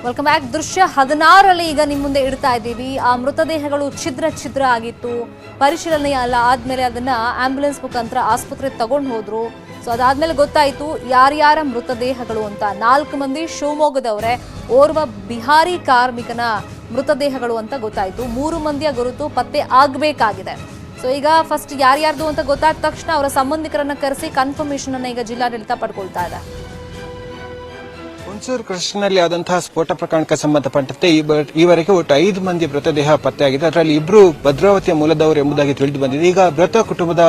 Welcome back. ದೃಶ್ಯ 16ರಲ್ಲಿ ಈಗ ನಿಮ್ಮ ಮುಂದೆ ಇಡ್ತಾ ಇದ್ದೀವಿ. ಆ ಮೃತದೇಹಗಳು ಛಿದ್ರ ಆಗಿತ್ತು. ಪರಿಶೀಲನೆ ಎಲ್ಲ ಆದ್ಮೇಲೆ ಅದನ್ನ ಆಂಬ್ಯುಲೆನ್ಸ್ ಮುಖಾಂತರ ಆಸ್ಪತ್ರೆಗೆ ತಗೊಂಡು ಹೋದ್ರು. ಸೊ ಅದಾದ್ಮೇಲೆ ಗೊತ್ತಾಯಿತು ಯಾರ್ಯಾರ ಮೃತದೇಹಗಳು ಅಂತ. 4 ಮಂದಿ ಶಿವಮೊಗ್ಗದವರೇ, ಓರ್ವ ಬಿಹಾರಿ ಕಾರ್ಮಿಕನ ಮೃತದೇಹಗಳು ಅಂತ ಗೊತ್ತಾಯಿತು. 3 ಮಂದಿಯ ಗುರುತು ಪತ್ತೆ ಆಗಬೇಕಾಗಿದೆ. ಸೊ ಈಗ ಫಸ್ಟ್ ಯಾರ್ಯಾರ್ದು ಅಂತ ಗೊತ್ತಾದ ತಕ್ಷಣ ಅವರ ಸಂಬಂಧಿಕರನ್ನ ಕರೆಸಿ ಕನ್ಫರ್ಮೇಶನ್ ಅನ್ನ ಈಗ ಜಿಲ್ಲಾಡಳಿತ ಪಡ್ಕೊಳ್ತಾ ಇದೆ. ಹುಣಸೂರು ಕೃಷ್ಣನಲ್ಲಿ ಆದಂತಹ ಸ್ಫೋಟ ಪ್ರಕರಣಕ್ಕೆ ಸಂಬಂಧಪಟ್ಟಂತೆ ಈವರೆಗೆ ಒಟ್ಟು 5 ಮಂದಿ ಮೃತದೇಹ ಪತ್ತೆಯಾಗಿದೆ. ಅದರಲ್ಲಿ 2 ಭದ್ರಾವತಿಯ ಮೂಲದವರು ಎಂಬುದಾಗಿ ತಿಳಿದು ಬಂದಿದೆ. ಈಗ ಮೃತ ಕುಟುಂಬದ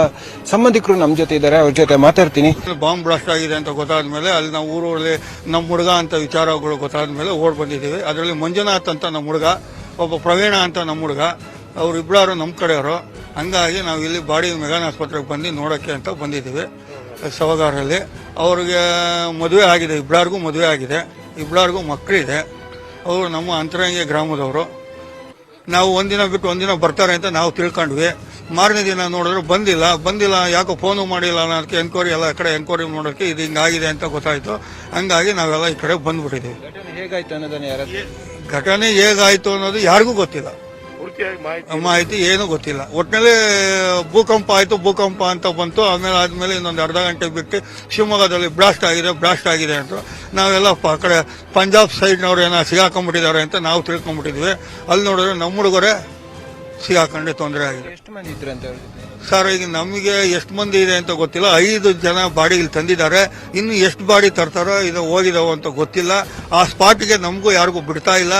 ಸಂಬಂಧಿಕರು ನಮ್ಮ ಜೊತೆ ಇದ್ದಾರೆ, ಅವ್ರ ಜೊತೆ ಮಾತಾಡ್ತೀನಿ. ಬಾಂಬ್ ಬ್ಲಾಸ್ಟ್ ಆಗಿದೆ ಅಂತ ಗೊತ್ತಾದ ಮೇಲೆ ಅಲ್ಲಿ ನಾವು ಊರಲ್ಲಿ ನಮ್ಮ ಹುಡುಗ ಅಂತ ವಿಚಾರಗಳು ಗೊತ್ತಾದ ಮೇಲೆ ಓಡ್ ಬಂದಿದ್ದೀವಿ. ಅದರಲ್ಲಿ ಮಂಜುನಾಥ್ ಅಂತ ನಮ್ಮ ಹುಡುಗ, ಒಬ್ಬ ಪ್ರವೀಣ ಅಂತ ನಮ್ಮ ಹುಡುಗ, ಅವರಿಬ್ಬರು ನಮ್ಮ ಕಡೆಯವರು. ಹಂಗಾಗಿ ನಾವು ಇಲ್ಲಿ ಬಾಡಿ ಮೆಗಾನ್ ಆಸ್ಪತ್ರೆಗೆ ಬಂದು ನೋಡೋಕ್ಕೆ ಅಂತ ಬಂದಿದ್ದೀವಿ. ಸವಗಾರಲ್ಲಿ ಅವ್ರಿಗೆ ಮದುವೆ ಆಗಿದೆ, ಇಬ್ಬರಿಗೂ ಮದುವೆ ಆಗಿದೆ, ಇಬ್ಬರಿಗೂ ಮಕ್ಕಳಿದೆ. ಅವರು ನಮ್ಮ ಅಂತರಂಗಿ ಗ್ರಾಮದವರು. ನಾವು ಒಂದಿನ ಬಿಟ್ಟು ಒಂದಿನ ಬರ್ತಾರೆ ಅಂತ ನಾವು ತಿಳ್ಕೊಂಡ್ವಿ. ಮಾರನೇ ದಿನ ನೋಡಿದ್ರೆ ಬಂದಿಲ್ಲ, ಯಾಕೋ ಫೋನು ಮಾಡಿಲ್ಲ ಅನ್ನೋದಕ್ಕೆ ಎಂಕ್ವೈರಿ ಎಲ್ಲ ಕಡೆ ಎಂಕ್ವೈರಿ ಮಾಡೋಕ್ಕೆ ಇದು ಹಿಂಗಾಗಿದೆ ಅಂತ ಗೊತ್ತಾಯ್ತು. ಹಂಗಾಗಿ ನಾವೆಲ್ಲ ಈ ಕಡೆ ಬಂದ್ಬಿಟ್ಟಿದ್ದೀವಿ. ಘಟನೆ ಹೇಗಾಯ್ತು ಅನ್ನೋದು ಯಾರಿಗೂ ಗೊತ್ತಿಲ್ಲ, ಮಾಹಿತಿ ಏನೂ ಗೊತ್ತಿಲ್ಲ. ಒಟ್ಟಿನಲ್ಲಿ ಭೂಕಂಪ ಅಂತ ಬಂತು. ಆದ್ಮೇಲೆ ಇನ್ನೊಂದು ಅರ್ಧ ಗಂಟೆ ಬಿಟ್ಟು ಶಿವಮೊಗ್ಗದಲ್ಲಿ ಬ್ಲಾಸ್ಟ್ ಆಗಿದೆ ಅಂತ ನಾವೆಲ್ಲ ಕಡೆ ಪಂಜಾಬ್ ಸೈಡ್ನವ್ರು ಏನೋ ಸಿಗಾಕೊಂಡ್ಬಿಟ್ಟಿದ್ದಾರೆ ಅಂತ ನಾವು ತಿಳ್ಕೊಂಡ್ಬಿಟ್ಟಿದ್ವಿ. ಅಲ್ಲಿ ನೋಡಿದ್ರೆ ನಮ್ಮ ಹುಡುಗರೇ ಸಿಗಾಕೊಂಡೆ ತೊಂದರೆ ಆಗಿದೆ. ಎಷ್ಟು ಮಂದಿ ಇದ್ರು ಅಂತ ಹೇಳಿದ್ರು ಸರ್? ಈಗ ನಮಗೆ ಎಷ್ಟು ಮಂದಿ ಇದೆ ಅಂತ ಗೊತ್ತಿಲ್ಲ. 5 ಜನ ಬಾಡಿ ಇಲ್ಲಿ ತಂದಿದ್ದಾರೆ. ಇನ್ನು ಎಷ್ಟು ಬಾಡಿ ತರ್ತಾರೋ ಇದು ಹೋಗಿದಾವ ಅಂತ ಗೊತ್ತಿಲ್ಲ. ಆ ಸ್ಪಾಟ್ಗೆ ನಮಗೂ ಯಾರಿಗೂ ಬಿಡ್ತಾ ಇಲ್ಲ.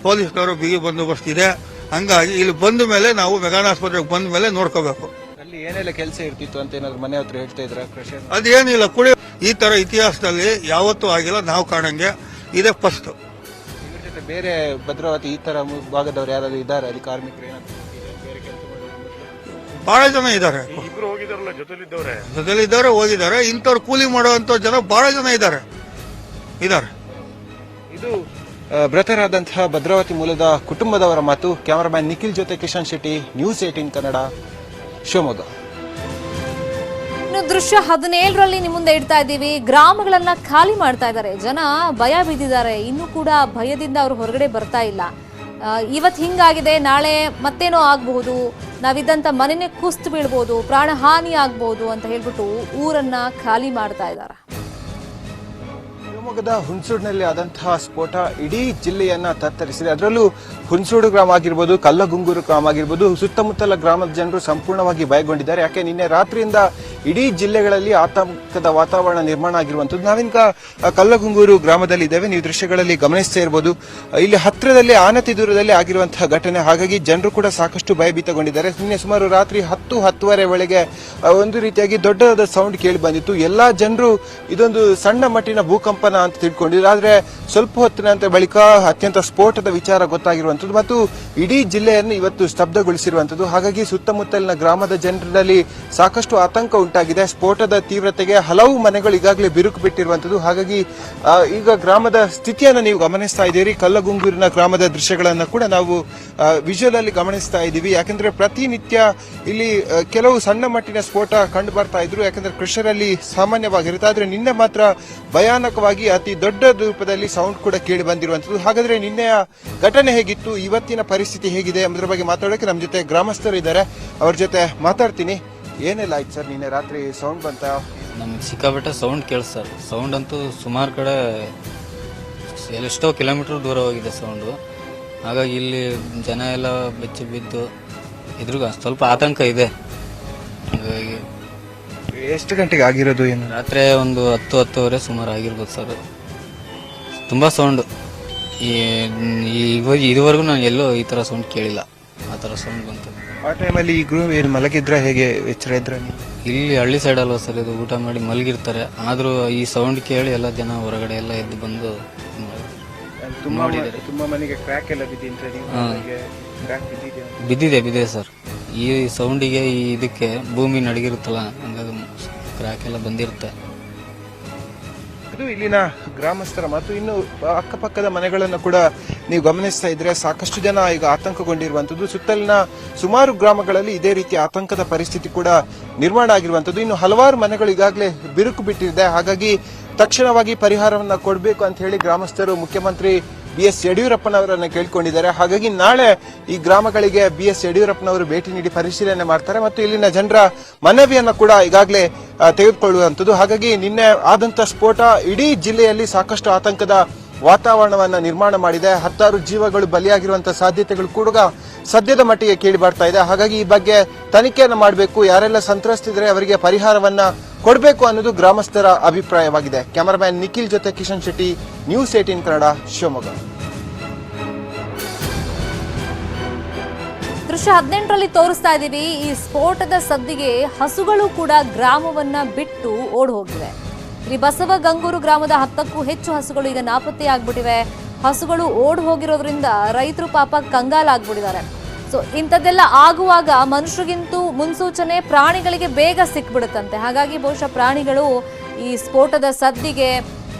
ಪೊಲೀಸ್ನವರು ಬಿಗಿ ಬಂದೋಬಸ್ತ್ ಇದೆ. ಹಂಗಾಗಿ ಇಲ್ಲಿ ಬಂದ ಮೇಲೆ ನಾವು ಮೆಗಾನ್ ಆಸ್ಪತ್ರೆಗೆ ಬಂದ ಮೇಲೆ ನೋಡ್ಕೋಬೇಕು. ಅಲ್ಲಿ ಏನೆಲ್ಲ ಕೆಲಸ ಇರ್ತಿತ್ತು ಅಂತ ಏನಾದ್ರು ಮನೆ ಹತ್ರ ಹೇಳ್ತಾ ಇದ್ರ? ಅದೇನಿಲ್ಲ, ಈ ತರ ಇತಿಹಾಸದಲ್ಲಿ ಯಾವತ್ತೂ ಆಗಿಲ್ಲ, ನಾವು ಕಾಣಂಗೆ ಇದೇ ಫಸ್ಟ್. ಬೇರೆ ಭದ್ರಾವತಿ ಈ ತರ ಭಾಗದವ್ರು ಯಾರಾದ್ರೂ ಇದ್ದಾರೆ ಅಲ್ಲಿ ಕಾರ್ಮಿಕರು? ಬಹಳ ಜನ ಇದ್ದಾರೆ, ಜೊತೆಲಿದ್ದವ್ರೆ ಹೋಗಿದ್ದಾರೆ. ಇಂಥವ್ರು ಕೂಲಿ ಮಾಡುವಂತ ಜನ ಬಹಳ ಜನ ಇದ್ದಾರೆ. ಇದು ಮೃತರಾದಂತಹ ಭದ್ರಾವತಿ ಮೂಲದ ಕುಟುಂಬದವರ ಮಾತು. ಕ್ಯಾಮರಾಮ್ಯಾನ್ ನಿಖಿಲ್ ಜೊತೆ ಕಿಶನ್ ಶೆಟ್ಟಿ, ನ್ಯೂಸ್ 18 ಕನ್ನಡ, ಶಿವಮೊಗ್ಗ. ಇನ್ನು ದೃಶ್ಯ 17ರಲ್ಲಿ ನಿಮ್ಮ ಮುಂದೆ ಇಡ್ತಾ ಇದ್ದೀವಿ. ಗ್ರಾಮಗಳನ್ನ ಖಾಲಿ ಮಾಡ್ತಾ ಇದ್ದಾರೆ. ಜನ ಭಯ ಬಿದ್ದಿದ್ದಾರೆ. ಇನ್ನೂ ಕೂಡ ಭಯದಿಂದ ಅವರು ಹೊರಗಡೆ ಬರ್ತಾ ಇಲ್ಲ. ಇವತ್ತು ಹಿಂಗಾಗಿದೆ, ನಾಳೆ ಮತ್ತೇನೋ ಆಗಬಹುದು, ನಾವಿದ್ದಂತ ಮನೆನೇ ಕುಸ್ತು ಬೀಳ್ಬೋದು, ಪ್ರಾಣ ಹಾನಿ ಆಗ್ಬಹುದು ಅಂತ ಹೇಳ್ಬಿಟ್ಟು ಊರನ್ನ ಖಾಲಿ ಮಾಡ್ತಾ ಇದ್ದಾರೆ. ಶಿವಮೊಗ್ಗದ ಹುಣಸೂಡಿನಲ್ಲಿ ಆದಂತಹ ಸ್ಫೋಟ ಇಡೀ ಜಿಲ್ಲೆಯನ್ನ ತತ್ತರಿಸಿದೆ. ಅದರಲ್ಲೂ ಹುಣಸೂಡು ಗ್ರಾಮ ಆಗಿರ್ಬೋದು, ಕಲ್ಲಗುಂಗೂರು ಗ್ರಾಮ ಆಗಿರ್ಬೋದು, ಸುತ್ತಮುತ್ತಲ ಗ್ರಾಮದ ಜನರು ಸಂಪೂರ್ಣವಾಗಿ ಭಯಗೊಂಡಿದ್ದಾರೆ. ಯಾಕೆ ನಿನ್ನೆ ರಾತ್ರಿಯಿಂದ ಇಡೀ ಜಿಲ್ಲೆಗಳಲ್ಲಿ ಆತಂಕದ ವಾತಾವರಣ ನಿರ್ಮಾಣ ಆಗಿರುವಂತದ್ದು. ನಾವಿಂಕ ಕಲ್ಲಗುಂಗೂರು ಗ್ರಾಮದಲ್ಲಿ ಇದ್ದೇವೆ. ನೀವು ದೃಶ್ಯಗಳಲ್ಲಿ ಗಮನಿಸ್ತಾ ಇರಬಹುದು. ಇಲ್ಲಿ ಹತ್ತಿರದಲ್ಲಿ ಆನತಿ ದೂರದಲ್ಲಿ ಆಗಿರುವಂತಹ ಘಟನೆ. ಹಾಗಾಗಿ ಜನರು ಕೂಡ ಸಾಕಷ್ಟು ಭಯಭೀತಗೊಂಡಿದ್ದಾರೆ. ನಿನ್ನೆ ಸುಮಾರು ರಾತ್ರಿ 10-10:30 ವೇಳೆಗೆ ಒಂದು ರೀತಿಯಾಗಿ ದೊಡ್ಡದಾದ ಸೌಂಡ್ ಕೇಳಿ ಬಂದಿತ್ತು. ಎಲ್ಲಾ ಜನರು ಇದೊಂದು ಸಣ್ಣ ಮಟ್ಟಿನ ಭೂಕಂಪನ ಅಂತ ತಿಳ್ಕೊಂಡಿದ್ರು. ಆದ್ರೆ ಸ್ವಲ್ಪ ಹೊತ್ತಿನ ಬಳಿಕ ಅತ್ಯಂತ ಸ್ಫೋಟದ ವಿಚಾರ ಗೊತ್ತಾಗಿರುವಂತದ್ದು ಮತ್ತು ಇಡೀ ಜಿಲ್ಲೆಯನ್ನು ಇವತ್ತು ಸ್ತಬ್ಧಗೊಳಿಸಿರುವಂತದ್ದು. ಹಾಗಾಗಿ ಸುತ್ತಮುತ್ತಲಿನ ಗ್ರಾಮದ ಜನರಲ್ಲಿ ಸಾಕಷ್ಟು ಆತಂಕ ಉಂಟಾಗಿದೆ. ಸ್ಫೋಟದ ತೀವ್ರತೆಗೆ ಹಲವು ಮನೆಗಳು ಈಗಾಗಲೇ ಬಿರುಕು ಬಿಟ್ಟಿರುವಂತದ್ದು. ಹಾಗಾಗಿ ಈಗ ಗ್ರಾಮದ ಸ್ಥಿತಿಯನ್ನು ನೀವು ಗಮನಿಸ್ತಾ ಇದ್ದೀರಿ. ಕಲ್ಲಗುಂಗೂರಿನ ಗ್ರಾಮದ ದೃಶ್ಯಗಳನ್ನ ಕೂಡ ನಾವು ವಿಜುವಲ್ ಅಲ್ಲಿ ಗಮನಿಸ್ತಾ ಇದ್ದೀವಿ. ಯಾಕಂದ್ರೆ ಪ್ರತಿನಿತ್ಯ ಇಲ್ಲಿ ಕೆಲವು ಸಣ್ಣ ಮಟ್ಟಿನ ಸ್ಫೋಟ ಕಂಡು ಬರ್ತಾ ಇದ್ರು. ಯಾಕಂದ್ರೆ ಕೃಷಿಯಲ್ಲಿ ಸಾಮಾನ್ಯವಾಗಿರುತ್ತೆ. ಆದ್ರೆ ನಿನ್ನೆ ಮಾತ್ರ ಭಯಾನಕವಾಗಿ ಅತಿ ದೊಡ್ಡ ರೂಪದಲ್ಲಿ ಸೌಂಡ್ ಕೂಡ ಕೇಳಿ ಬಂದಿರುವಂತದ್ದು. ಹಾಗಾದ್ರೆ ನಿನ್ನೆಯ ಘಟನೆ ಹೇಗಿತ್ತು, ಇವತ್ತಿನ ಪರಿಸ್ಥಿತಿ ಹೇಗಿದೆ ಎಂಬುದರ ಬಗ್ಗೆ ಮಾತಾಡೋಕೆ ನಮ್ಮ ಜೊತೆ ಗ್ರಾಮಸ್ಥರು ಇದ್ದಾರೆ. ಅವ್ರ ಜೊತೆ ಮಾತಾಡ್ತೀನಿ. ಏನೆಲ್ಲ ಆಯ್ತು ಸರ್, ನಿನ್ನೆ ರಾತ್ರಿ ಸೌಂಡ್ ಬಂತ? ನಮ್ಗೆ ಸಿಕ್ಕಾಪಟ್ಟೆ ಸೌಂಡ್ ಕೇಳಿಸ್ತಾರೆ. ಸೌಂಡ್ ಅಂತೂ ಸುಮಾರು ಕಡೆ ಎಷ್ಟೋ ಕಿಲೋಮೀಟರ್ ದೂರ ಹೋಗಿದೆ ಸೌಂಡು. ಹಾಗಾಗಿ ಇಲ್ಲಿ ಜನ ಎಲ್ಲ ಬೆಚ್ಚಿ ಬಿದ್ದು ಇದ್ರಿಗೂ ಸ್ವಲ್ಪ ಆತಂಕ ಇದೆ. ಹಾಗಾಗಿ ಎಷ್ಟು ಗಂಟೆಗೆ ಆಗಿರೋದು? ಏನು ರಾತ್ರಿ ಒಂದು 10-10:30 ಸುಮಾರು ಆಗಿರ್ಬೋದು ಸರ್. ತುಂಬ ಸೌಂಡು. ಇದುವರೆಗೂ ನಾನು ಎಲ್ಲೋ ಈ ಥರ ಸೌಂಡ್ ಕೇಳಿಲ್ಲ. ಆ ಥರ ಸೌಂಡ್ ಬಂತು. ಆ ಟೈಮಲ್ಲಿ ಈ ಗ್ರೂಪ್ ಏನು ಮಲಗಿದ್ರ, ಹೇಗೆ ಎಚ್ಚರ ಇದ್ರ? ಇಲ್ಲಿ ಹಳ್ಳಿ ಸೈಡ್ ಅಲ್ವಾ ಸರ್, ಇದು ಊಟ ಮಾಡಿ ಮಲಗಿರ್ತಾರೆ. ಆದರೂ ಈ ಸೌಂಡ್ ಕೇಳಿ ಎಲ್ಲ ಜನ ಹೊರಗಡೆ ಎಲ್ಲ ಎದ್ದು ಬಂದು ತುಂಬಾ ಮನೆಗೆ ಕ್ರ್ಯಾಕ್ ಎಲ್ಲ ಬಿದ್ದಿದೆ ಸರ್. ಈ ಸೌಂಡಿಗೆ ಇದಕ್ಕೆ ಭೂಮಿ ನಡಗಿರುತ್ತಲ್ಲ, ಹಂಗಾಗಿ ಕ್ರ್ಯಾಕ್ ಎಲ್ಲ ಬಂದಿರುತ್ತೆ. ಇದು ಇಲ್ಲಿನ ಗ್ರಾಮಸ್ಥರ ಮಾತು. ಇನ್ನು ಅಕ್ಕಪಕ್ಕದ ಮನೆಗಳನ್ನು ಕೂಡ ನೀವು ಗಮನಿಸ್ತಾ ಇದ್ರೆ ಸಾಕಷ್ಟು ಜನ ಈಗ ಆತಂಕಗೊಂಡಿರುವಂತದ್ದು. ಸುತ್ತಲಿನ ಸುಮಾರು ಗ್ರಾಮಗಳಲ್ಲಿ ಇದೇ ರೀತಿ ಆತಂಕದ ಪರಿಸ್ಥಿತಿ ಕೂಡ ನಿರ್ಮಾಣ ಆಗಿರುವಂತದ್ದು. ಇನ್ನು ಹಲವಾರು ಮನೆಗಳು ಈಗಾಗಲೇ ಬಿರುಕು ಬಿಟ್ಟಿದೆ. ಹಾಗಾಗಿ ತಕ್ಷಣವಾಗಿ ಪರಿಹಾರವನ್ನ ಕೊಡಬೇಕು ಅಂತ ಹೇಳಿ ಗ್ರಾಮಸ್ಥರು ಮುಖ್ಯಮಂತ್ರಿ BS ಯಡಿಯೂರಪ್ಪನವರನ್ನ ಕೇಳ್ಕೊಂಡಿದ್ದಾರೆ. ಹಾಗಾಗಿ ನಾಳೆ ಈ ಗ್ರಾಮಗಳಿಗೆ BS ಯಡಿಯೂರಪ್ಪನವರು ಭೇಟಿ ನೀಡಿ ಪರಿಶೀಲನೆ ಮಾಡ್ತಾರೆ ಮತ್ತು ಇಲ್ಲಿನ ಜನರ ಮನವಿಯನ್ನ ಕೂಡ ಈಗಾಗಲೇ ತೆಗೆದುಕೊಳ್ಳುವಂಥದ್ದು. ಹಾಗಾಗಿ ನಿನ್ನೆ ಆದಂತ ಸ್ಫೋಟ ಇಡೀ ಜಿಲ್ಲೆಯಲ್ಲಿ ಸಾಕಷ್ಟು ಆತಂಕದ ವಾತಾವರಣವನ್ನ ನಿರ್ಮಾಣ ಮಾಡಿದೆ. 10 ಜೀವಗಳು ಬಲಿಯಾಗಿರುವಂತಹ ಸಾಧ್ಯತೆಗಳು ಕೂಡ ಸದ್ಯದ ಮಟ್ಟಿಗೆ ಕೇಳಿ ಬರ್ತಾ ಇದೆ. ಹಾಗಾಗಿ ಈ ಬಗ್ಗೆ ತನಿಖೆಯನ್ನು ಮಾಡಬೇಕು, ಯಾರೆಲ್ಲ ಸಂತ್ರಸ್ತಿದ್ರೆ ಅವರಿಗೆ ಪರಿಹಾರವನ್ನ ಕೊಡಬೇಕು ಅನ್ನೋದು ಗ್ರಾಮಸ್ಥರ ಅಭಿಪ್ರಾಯವಾಗಿದೆ. ಕ್ಯಾಮರಾಮ್ಯಾನ್ ನಿಖಿಲ್ ಜೊತೆ ಕಿಶನ್ ಶೆಟ್ಟಿ, ನ್ಯೂಸ್ 18 ಕನ್ನಡ, ಶಿವಮೊಗ್ಗ. ದೃಶ್ಯ 18ರಲ್ಲಿ ತೋರಿಸ್ತಾ ಇದ್ದೀವಿ. ಈ ಸ್ಫೋಟದ ಸದ್ದಿಗೆ ಹಸುಗಳು ಕೂಡ ಗ್ರಾಮವನ್ನ ಬಿಟ್ಟು ಓಡ್ ಹೋಗಿವೆ. ಇಲ್ಲಿ ಬಸವಗಂಗೂರು ಗ್ರಾಮದ 10ಕ್ಕೂ ಹೆಚ್ಚು ಹಸುಗಳು ಈಗ ನಾಪತ್ತೆಯಾಗ್ಬಿಟ್ಟಿವೆ. ಹಸುಗಳು ಓಡ್ ಹೋಗಿರೋದ್ರಿಂದ ರೈತರು ಪಾಪ ಕಂಗಾಲಾಗ್ಬಿಟ್ಟಿದ್ದಾರೆ. ಸೊ ಇಂಥದ್ದೆಲ್ಲ ಆಗುವಾಗ ಮನುಷ್ಯರಿಗಿಂತೂ ಮುನ್ಸೂಚನೆ ಪ್ರಾಣಿಗಳಿಗೆ ಬೇಗ ಸಿಕ್ಬಿಡುತ್ತಂತೆ. ಹಾಗಾಗಿ ಬಹುಶಃ ಪ್ರಾಣಿಗಳು ಈ ಸ್ಫೋಟದ ಸದ್ದಿಗೆ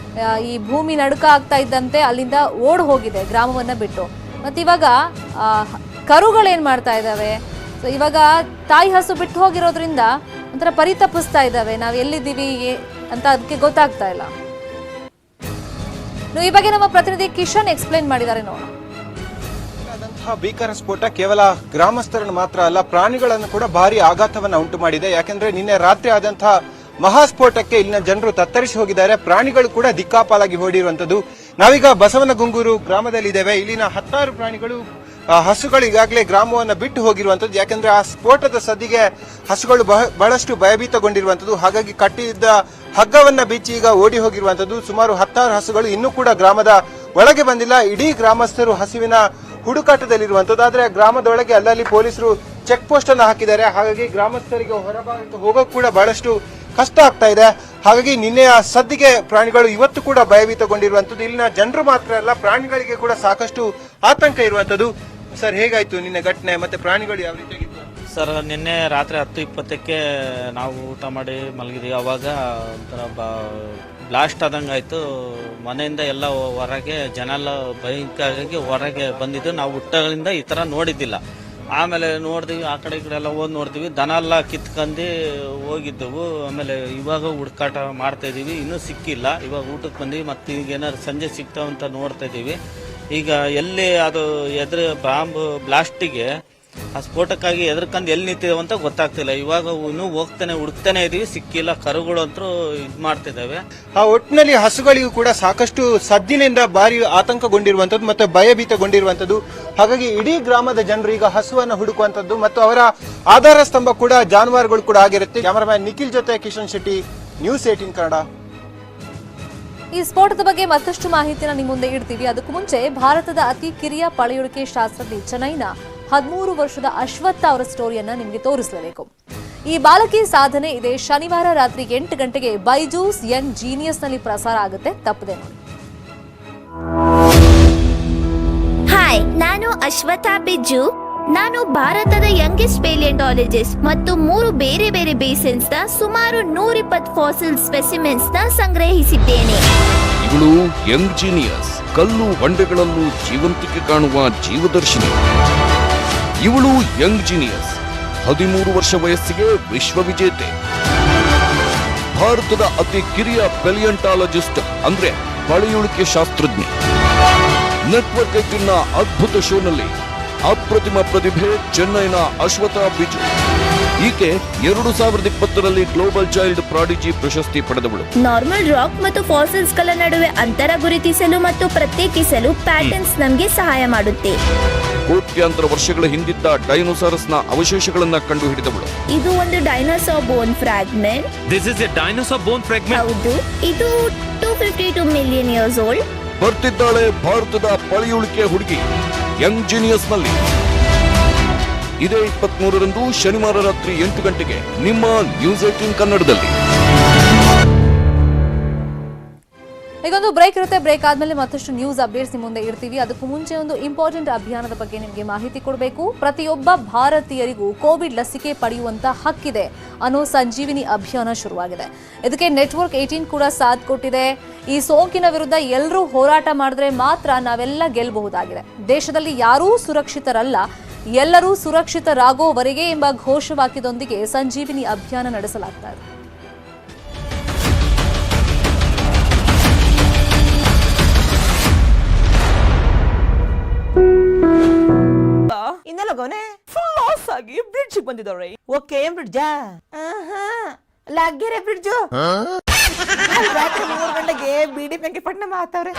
ಈ ಭೂಮಿ ನಡುಕ ಆಗ್ತಾ ಇದ್ದಂತೆ ಅಲ್ಲಿಂದ ಓಡ್ ಹೋಗಿದೆ ಗ್ರಾಮವನ್ನ ಬಿಟ್ಟು. ಮತ್ತಿವಾಗ ಕರುಗಳೇನ್ ಮಾಡ್ತಾ ಇದ್ದಾವೆ, ಸೊ ಇವಾಗ ತಾಯಿ ಹಸು ಬಿಟ್ಟು ಹೋಗಿರೋದ್ರಿಂದ ಒಂಥರ ಪರಿತಪಿಸ್ತಾ ಇದ್ದಾವೆ, ನಾವು ಎಲ್ಲಿದ್ದೀವಿ ಅಂತ ಅದಕ್ಕೆ ಗೊತ್ತಾಗ್ತಾ ಇಲ್ಲ. ಈ ಬಗ್ಗೆ ನಮ್ಮ ಪ್ರತಿನಿಧಿ ಕಿಶನ್ ಎಕ್ಸ್ಪ್ಲೈನ್ ಮಾಡಿದ್ದಾರೆ ನೋಡೋಣ. ಭೀಕರ ಸ್ಫೋಟ ಕೇವಲ ಗ್ರಾಮಸ್ಥರನ್ನು ಮಾತ್ರ ಅಲ್ಲ, ಪ್ರಾಣಿಗಳನ್ನು ಕೂಡ ಭಾರಿ ಆಘಾತವನ್ನ ಉಂಟು ಮಾಡಿದೆ. ಯಾಕೆಂದ್ರೆ ನಿನ್ನೆ ರಾತ್ರಿ ಆದಂತಹ ಮಹಾಸ್ಫೋಟಕ್ಕೆ ಇಲ್ಲಿನ ಜನರು ತತ್ತರಿಸಿ ಹೋಗಿದ್ದಾರೆ. ಪ್ರಾಣಿಗಳು ಕೂಡ ದಿಕ್ಕಾಪಾಲಾಗಿ ಓಡಿರುವಂತದ್ದು. ನಾವೀಗ ಬಸವನಗುಂಗೂರು ಗ್ರಾಮದಲ್ಲಿದ್ದೇವೆ. ಇಲ್ಲಿನ 10 ಪ್ರಾಣಿಗಳು, ಹಸುಗಳು ಈಗಾಗಲೇ ಗ್ರಾಮವನ್ನು ಬಿಟ್ಟು ಹೋಗಿರುವಂತದ್ದು. ಯಾಕಂದ್ರೆ ಆ ಸ್ಫೋಟದ ಸದ್ದಿಗೆ ಹಸುಗಳು ಬಹಳಷ್ಟು ಭಯಭೀತಗೊಂಡಿರುವಂತದ್ದು. ಹಾಗಾಗಿ ಕಟ್ಟಿದ್ದ ಹಗ್ಗವನ್ನ ಬಿಚ್ಚಿ ಈಗ ಓಡಿ ಹೋಗಿರುವಂತದ್ದು. ಸುಮಾರು 10 ಹಸುಗಳು ಇನ್ನೂ ಕೂಡ ಗ್ರಾಮದ ಒಳಗೆ ಬಂದಿಲ್ಲ. ಇಡೀ ಗ್ರಾಮಸ್ಥರು ಹಸುವಿನ ಹುಡುಕಾಟದಲ್ಲಿರುವಂತದ್ದು. ಆದ್ರೆ ಗ್ರಾಮದೊಳಗೆ ಅಲ್ಲಲ್ಲಿ ಪೊಲೀಸರು ಚೆಕ್ ಪೋಸ್ಟ್ ಅನ್ನು ಹಾಕಿದ್ದಾರೆ. ಹಾಗಾಗಿ ಗ್ರಾಮಸ್ಥರಿಗೆ ಹೊರಭಾಗಕ್ಕೆ ಹೋಗೋಕೆ ಕೂಡ ಬಹಳಷ್ಟು ಕಷ್ಟ ಆಗ್ತಾ ಇದೆ. ಹಾಗಾಗಿ ನಿನ್ನೆಯ ಸದ್ದಿಗೆ ಪ್ರಾಣಿಗಳು ಇವತ್ತು ಕೂಡ ಭಯಭೀತಗೊಂಡಿರುವಂತದ್ದು. ಇಲ್ಲಿನ ಜನರು ಮಾತ್ರ ಅಲ್ಲ, ಪ್ರಾಣಿಗಳಿಗೆ ಕೂಡ ಸಾಕಷ್ಟು ಆತಂಕ ಇರುವಂತದ್ದು. ಸರ್, ಹೇಗಾಯ್ತು ನಿನ್ನೆ ಘಟನೆ ಮತ್ತೆ ಪ್ರಾಣಿಗಳು ಯಾವ ರೀತಿಯಾಗಿತ್ತು? ಸರ್, ನಿನ್ನೆ ರಾತ್ರಿ 10:20ಕ್ಕೆ ನಾವು ಊಟ ಮಾಡಿ ಮಲಗಿದ್ವಿ. ಅವಾಗ ಒಂಥರ ಬ್ಲಾಸ್ಟ್ ಆದಂಗೆ ಆಯಿತು. ಮನೆಯಿಂದ ಎಲ್ಲ ಹೊರಗೆ ಜನ ಎಲ್ಲ ಭಯಂಕರವಾಗಿ ಹೊರಗೆ ಬಂದಿದ್ದು. ನಾವು ಹುಟ್ಟಗಳಿಂದ ಈ ಥರ ನೋಡಿದ್ದಿಲ್ಲ. ಆಮೇಲೆ ನೋಡಿದ್ವಿ, ಆ ಕಡೆ ಈ ಕಡೆ ಎಲ್ಲ ಹೋಗಿ ನೋಡ್ತೀವಿ, ದನ ಎಲ್ಲ ಕಿತ್ಕೊಂಡು ಹೋಗಿದ್ದವು. ಆಮೇಲೆ ಇವಾಗ ಹುಡುಕಾಟ ಮಾಡ್ತಾ ಇದೀವಿ, ಇನ್ನೂ ಸಿಕ್ಕಿಲ್ಲ. ಇವಾಗ ಊಟಕ್ಕೆ ಬಂದೀವಿ, ಮತ್ತೆ ಈಗ ಏನಾದ್ರು ಸಂಜೆ ಸಿಗ್ತಾವಂತ ನೋಡ್ತಾ ಇದೀವಿ. ಈಗ ಎಲ್ಲಿ ಅದು ಬಾಂಬ್ ಬ್ಲಾಸ್ಟಿಗೆ ಆ ಸ್ಫೋಟಕ್ಕಾಗಿ ಎದ್ರಕಂದು ಎಲ್ಲಿ ನಿಂತಿದ್ದೇವೆ ಅಂತ ಗೊತ್ತಾಗ್ತಿಲ್ಲ. ಇವಾಗ ಇನ್ನೂ ಹುಡುಕ್ತಾನೆ ಇದೀವಿ, ಸಿಕ್ಕಿಲ್ಲ. ಕರುಗಳು ಅಂತೂ ಇದು ಮಾಡ್ತಿದ್ದಾವೆ. ಆ ಒಟ್ಟಿನಲ್ಲಿ ಹಸುಗಳಿಗೂ ಕೂಡ ಸಾಕಷ್ಟು ಸದ್ದಿನಿಂದ ಭಾರಿ ಆತಂಕಗೊಂಡಿರುವಂತದ್ದು ಮತ್ತೆ ಭಯಭೀತಗೊಂಡಿರುವಂತದ್ದು. ಹಾಗಾಗಿ ಇಡೀ ಗ್ರಾಮದ ಜನರು ಈಗ ಹಸುವನ್ನು ಹುಡುಕುವಂತದ್ದು ಮತ್ತು ಅವರ ಆಧಾರ ಸ್ತಂಭ ಕೂಡ ಜಾನುವಾರುಗಳು ಕೂಡ ಆಗಿರುತ್ತೆ. ಕ್ಯಾಮರಾಮ್ಯಾನ್ ನಿಖಿಲ್ ಜೊತೆ ಕಿಶನ್ ಶೆಟ್ಟಿ, ನ್ಯೂಸ್ 18 ಕನ್ನಡ. ಈ ಸ್ಫೋಟದ ಬಗ್ಗೆ ಮತ್ತಷ್ಟು ಮಾಹಿತಿನ ನಿಮ್ಮ ಮುಂದೆ ಇಡ್ತೀವಿ. ಅದಕ್ಕೂ ಮುಂಚೆ ಭಾರತದ ಅತಿ ಕಿರಿಯ ಪಳೆಯುಳಿಕೆ ಶಾಸ್ತ್ರಜ್ಞ ಚೆನ್ನೈನ 13 ವರ್ಷದ ಅಶ್ವತ್ಥ ಅವರ ಸ್ಟೋರಿಯನ್ನ ನಿಮಗೆ ತೋರಿಸಲೇಬೇಕು. ಈ ಬಾಲಕಿ ಸಾಧನೆ ಇದೆ ಶನಿವಾರ ರಾತ್ರಿ 8 ಗಂಟೆಗೆ ಬೈಜೂಸ್ ಯಂಗ್ ಜೀನಿಯಸ್ ನಲ್ಲಿ ಪ್ರಸಾರ ಆಗುತ್ತೆ, ತಪ್ಪದೆ ನೋಡಿ. ಹಾಯ್, ನಾನು ಅಶ್ವಥ ಬಿಜ್ಜು. ನಾನು ಭಾರತದ ಯಂಗೆಸ್ಟ್ ಪ್ಯಾಲಿಯಂಟಾಲಜಿಸ್ಟ್ ಮತ್ತು 3 ಬೇರೆ ಬೇರೆ ಬೇಸಿನ್ಸ್ ನ ಸುಮಾರು 120 ಫಾಸಿಲ್ ಸ್ಪೆಸಿಮೆನ್ಸ್ ನ ಸಂಗ್ರಹಿಸಿದ್ದೇನೆ. ಇವಳು ಯಂಗ್ ಜೀನಿಯಸ್, ಕಲ್ಲು ಬಂಡೆಗಳಲ್ಲೂ ಜೀವಂತಿಕೆ ಕಾಣುವ ಜೀವದರ್ಶಿನಿ. ಇವಳು ಯಂಗ್ ಜೀನಿಯಸ್, 13 ವರ್ಷ ವಯಸ್ಸಿಗೆ ವಿಶ್ವವಿಜೇತೆ. ಭಾರತದ ಅತಿ ಕಿರಿಯ ಪ್ಯಾಲಿಯಂಟಾಲಜಿಸ್ಟ್ ಅಂದ್ರೆ ಪಳೆಯುಳಿಕೆ ಶಾಸ್ತ್ರಜ್ಞೆ. ನೆಟ್ವರ್ಕ್ 18ನ ಅದ್ಭುತ ಶೋನಲ್ಲಿ ಅಪ್ರತಿಮ ಪ್ರತಿಭೆ ಚೆನ್ನೈನ ಅಶ್ವಥ ಬಿಜು. ಈಕೆ 2020ರಲ್ಲಿ ಗ್ಲೋಬಲ್ ಚೈಲ್ಡ್ ಪ್ರಾಡಿಜಿ ಪ್ರಶಸ್ತಿ ಪಡೆದವಳು. ನಾರ್ಮಲ್ ರಾಕ್ ಮತ್ತು ಫಾಸಿಲ್ಸ್ ಗಳ ನಡುವೆ ಅಂತರ ಗುರುತಿಸಲು ಮತ್ತು ಪ್ರತ್ಯೇಕಿಸಲು ಪ್ಯಾಟರ್ನ್ಸ್ ನಮಗೆ ಸಹಾಯ ಮಾಡುತ್ತೆ. ಕೋಟ್ಯಾಂತರ ವರ್ಷಗಳ ಹಿಂದಿದ್ದ ಡೈನೋಸಾರಸ್ನ ಅವಶೇಷಗಳನ್ನ ಕಂಡು ಹಿಡಿದವಳು. ಇದು ಒಂದು dinosaur bone fragment. This is a dinosaur bone fragment. ಹೌದು, ಇದು 252 ಮಿಲಿಯನ್ ಇಯರ್ಸ್ ಓಲ್ಡ್. ಬರ್ತಿದ್ದಾಳೆ ಭಾರತದ ಪಳೆಯುಳಿಕೆ ಹುಡುಗಿ ಯಂಗ್ ಜೀನಿಯಸ್ ನಲ್ಲಿ. ಇದೇ 23ರಂದು ಶನಿವಾರ ರಾತ್ರಿ 8 ಗಂಟೆಗೆ ನಿಮ್ಮ ನ್ಯೂಸ್ 18 ಕನ್ನಡದಲ್ಲಿ. ಈಗೊಂದು ಬ್ರೇಕ್ ಇರುತ್ತೆ. ಬ್ರೇಕ್ ಆದ್ಮೇಲೆ ಮತ್ತಷ್ಟು ನ್ಯೂಸ್ ಅಪ್ಡೇಟ್ಸ್ ನಿಮ್ಮ ಮುಂದೆ ಇಡ್ತೀವಿ. ಅದಕ್ಕೂ ಮುಂಚೆ ಒಂದು ಇಂಪಾರ್ಟೆಂಟ್ ಅಭಿಯಾನದ ಬಗ್ಗೆ ನಿಮಗೆ ಮಾಹಿತಿ ಕೊಡಬೇಕು. ಪ್ರತಿಯೊಬ್ಬ ಭಾರತೀಯರಿಗೂ ಕೋವಿಡ್ ಲಸಿಕೆ ಪಡೆಯುವಂತ ಹಕ್ಕಿದೆ ಅನ್ನೋ ಸಂಜೀವಿನಿ ಅಭಿಯಾನ ಶುರುವಾಗಿದೆ. ಇದಕ್ಕೆ ನೆಟ್ವರ್ಕ್ 18 ಕೂಡ ಸಾಥ್ ಕೊಟ್ಟಿದೆ. ಈ ಸೋಂಕಿನ ವಿರುದ್ಧ ಎಲ್ಲರೂ ಹೋರಾಟ ಮಾಡಿದ್ರೆ ಮಾತ್ರ ನಾವೆಲ್ಲ ಗೆಲ್ಲಬಹುದಾಗಿದೆ. ದೇಶದಲ್ಲಿ ಯಾರೂ ಸುರಕ್ಷಿತರಲ್ಲ, ಎಲ್ಲರೂ ಸುರಕ್ಷಿತರಾಗೋವರೆಗೆ ಎಂಬ ಘೋಷವಾಕ್ಯದೊಂದಿಗೆ ಸಂಜೀವಿನಿ ಅಭಿಯಾನ ನಡೆಸಲಾಗ್ತಾ ಇದೆ. ಏನಾಗೋನೆ ಫುಲ್ ಲಾಸ್ ಆಗಿ ಬ್ರಿಡ್ಜ್ ಬಂದಿದ್ದಾರೆ. ಓಕೆ ಏನ್ ಬ್ರಿಡ್ಜಾ? ಲಗ್ಗೆರೆ ಬ್ರಿಡ್ಜು. ರಾತ್ರಿ 3 ಗಂಟೆಗೆ ಬಿಡಿ ಬೆಂಕಿ ಪಟ್ಟಣ ಮಾತಾವ್ರೆ.